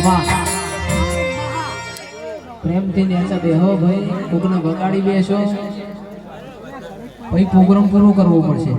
મામા પ્રેમથી નેચા બેહો ભાઈ, કોકને બગાડી બેસો ભાઈ, પ્રોગ્રામ પૂરો કરવો પડશે.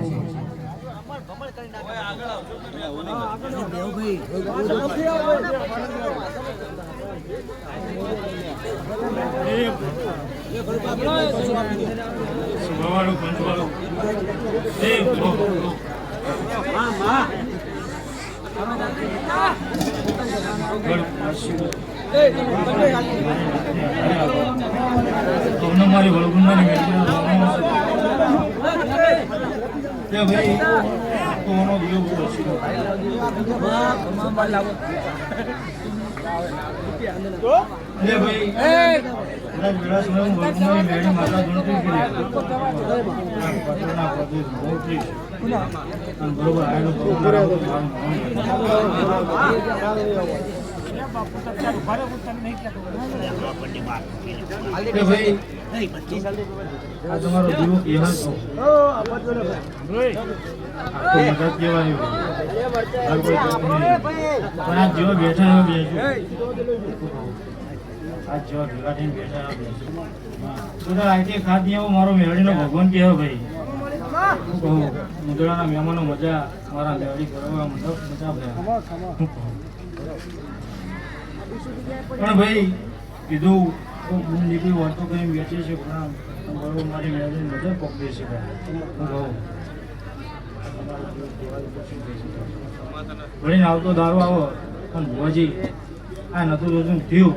મારી વળગુંડાની ભાઈ કોનો વિયો તમારો જીવો કેવા છો? જેવો બેઠા ખાધી આવો મારો મેળીનો ભગવાન કેવો ભાઈ. મુદળાના મહેમાનો મજા મારા મેળી કરવા મજા પણ ભાઈ કીધું નીકળી વાતો કરી બેઠી છે પણ બરોબર મારી મેળવીને મજા પકડી છે. ભણીને આવતો દારૂ આવો પણ ભુવાજી આ નતું રોજનું થયું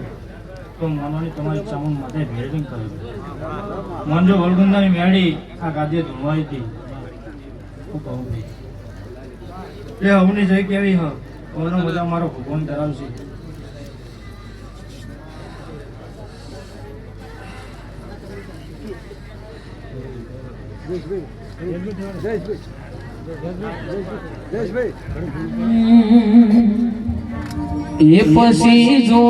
તો માનવાની તમારી ચામુંડ માટે ભેળવી કરી મનજો વળગુંદાની મેળી આ ગાદીએ ધૂળવાઈ હતી. હું કહું એ હવની જઈ કેવી હ કોનો મજા મારો ભગવાન ધરાવશે. એ પછી જો